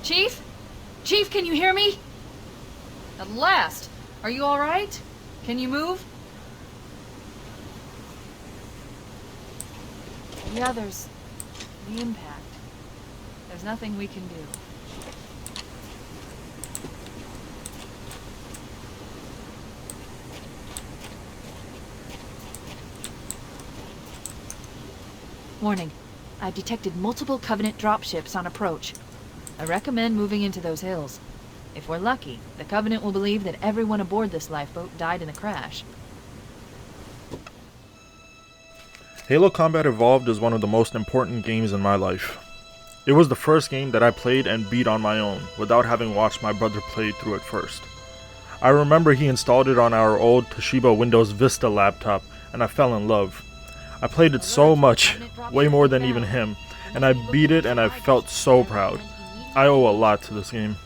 Chief? Chief, can you hear me? At last! Are you alright? Can you move? Yeah, there's the impact. There's nothing we can do. Warning. I've detected multiple Covenant dropships on approach. I recommend moving into those hills. If we're lucky, the Covenant will believe that everyone aboard this lifeboat died in the crash. Halo Combat Evolved is one of the most important games in my life. It was the first game that I played and beat on my own, without having watched my brother play through it first. I remember he installed it on our old Toshiba Windows Vista laptop, and I fell in love. I played it so much, way more than even him, and I beat it and I felt so proud. I owe a lot to this game.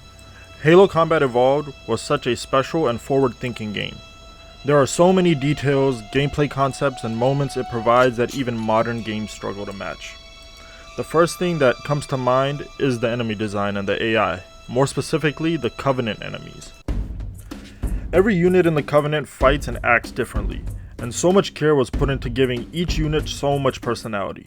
Halo Combat Evolved was such a special and forward-thinking game. There are so many details, gameplay concepts, and moments it provides that even modern games struggle to match. The first thing that comes to mind is the enemy design and the AI, more specifically the Covenant enemies. Every unit in the Covenant fights and acts differently, and so much care was put into giving each unit so much personality.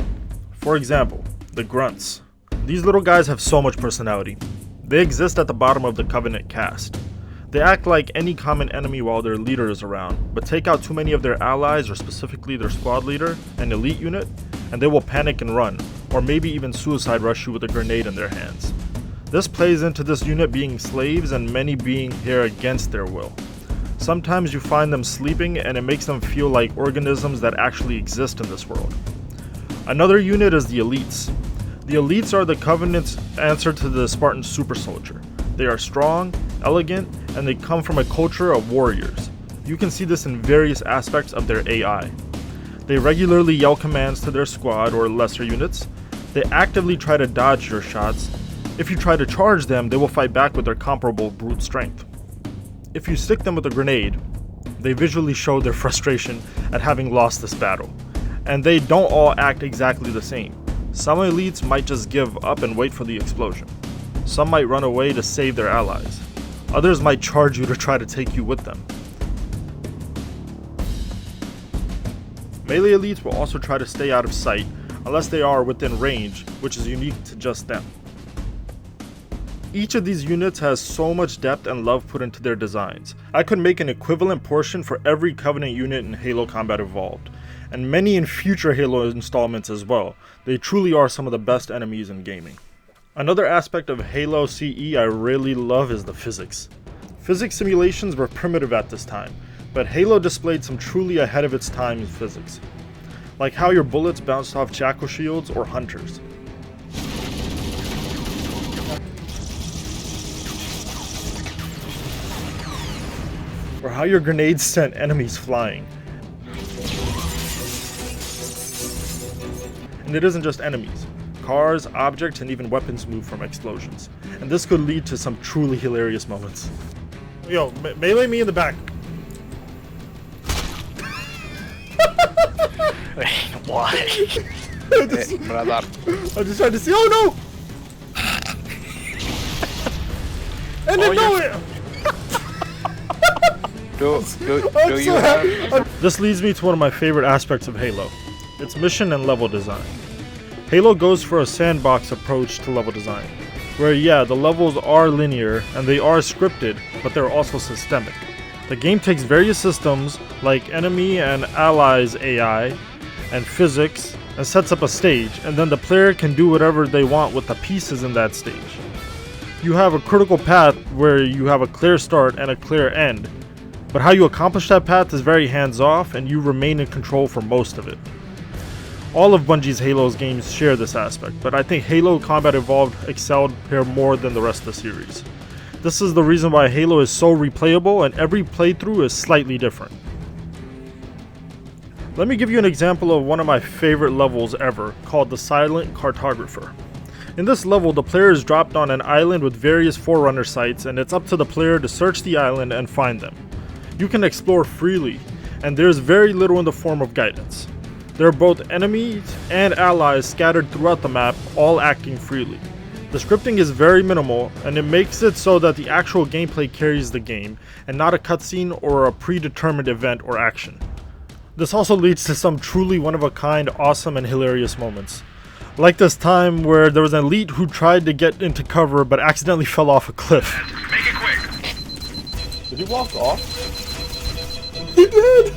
For example, the Grunts. These little guys have so much personality. They exist at the bottom of the Covenant cast. They act like any common enemy while their leader is around, but take out too many of their allies, or specifically their squad leader, an elite unit, and they will panic and run, or maybe even suicide rush you with a grenade in their hands. This plays into this unit being slaves and many being here against their will. Sometimes you find them sleeping and it makes them feel like organisms that actually exist in this world. Another unit is the Elites. The Elites are the Covenant's answer to the Spartan super soldier. They are strong, elegant, and they come from a culture of warriors. You can see this in various aspects of their AI. They regularly yell commands to their squad or lesser units. They actively try to dodge your shots. If you try to charge them, they will fight back with their comparable brute strength. If you stick them with a grenade, they visually show their frustration at having lost this battle. And they don't all act exactly the same. Some elites might just give up and wait for the explosion. Some might run away to save their allies. Others might charge you to try to take you with them. Melee elites will also try to stay out of sight unless they are within range, which is unique to just them. Each of these units has so much depth and love put into their designs. I could make an equivalent portion for every Covenant unit in Halo Combat Evolved, and many in future Halo installments as well. They truly are some of the best enemies in gaming. Another aspect of Halo CE I really love is the physics. Physics simulations were primitive at this time, but Halo displayed some truly ahead of its time physics, like how your bullets bounced off jackal shields or hunters. Or how your grenades sent enemies flying. And it isn't just enemies. Cars, objects, and even weapons move from explosions. And this could lead to some truly hilarious moments. Yo, melee me in the back. Why? Brother. I'm just trying to see. Oh no! And then no! Do you have... This leads me to one of my favorite aspects of Halo. Its mission and level design. Halo goes for a sandbox approach to level design, where yeah, the levels are linear and they are scripted, but they're also systemic. The game takes various systems like enemy and allies AI and physics and sets up a stage, and then the player can do whatever they want with the pieces in that stage. You have a critical path where you have a clear start and a clear end, but how you accomplish that path is very hands-off and you remain in control for most of it. All of Bungie's Halo's games share this aspect, but I think Halo Combat Evolved excelled here more than the rest of the series. This is the reason why Halo is so replayable and every playthrough is slightly different. Let me give you an example of one of my favorite levels ever, called the Silent Cartographer. In this level, the player is dropped on an island with various Forerunner sites, and it's up to the player to search the island and find them. You can explore freely, and there's very little in the form of guidance. There are both enemies and allies scattered throughout the map, all acting freely. The scripting is very minimal, and it makes it so that the actual gameplay carries the game, and not a cutscene or a predetermined event or action. This also leads to some truly one-of-a-kind, awesome, and hilarious moments. Like this time where there was an elite who tried to get into cover but accidentally fell off a cliff. Make it quick. Did he walk off? He did!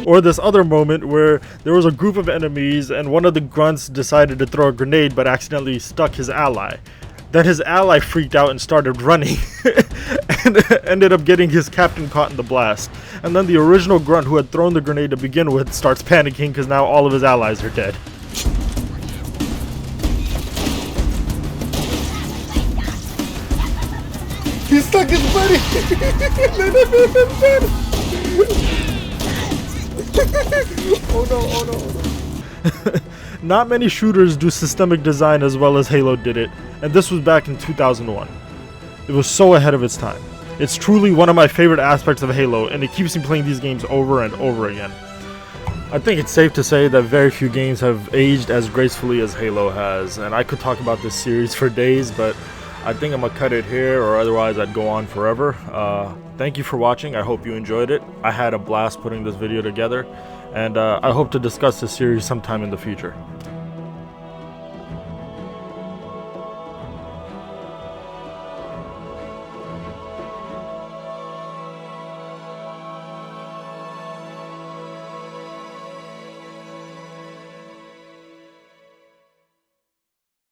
Or this other moment where there was a group of enemies and one of the grunts decided to throw a grenade but accidentally stuck his ally. Then his ally freaked out and started running and ended up getting his captain caught in the blast. And then the original grunt who had thrown the grenade to begin with starts panicking because now all of his allies are dead. He stuck his buddy! Oh no, oh no, oh no. Not many shooters do systemic design as well as Halo did it, and this was back in 2001. It was so ahead of its time. It's truly one of my favorite aspects of Halo, and it keeps me playing these games over and over again. I think it's safe to say that very few games have aged as gracefully as Halo has, and I could talk about this series for days, but I think I'm gonna cut it here, or otherwise I'd go on forever. Thank you for watching. I hope you enjoyed it. I had a blast putting this video together, and I hope to discuss this series sometime in the future.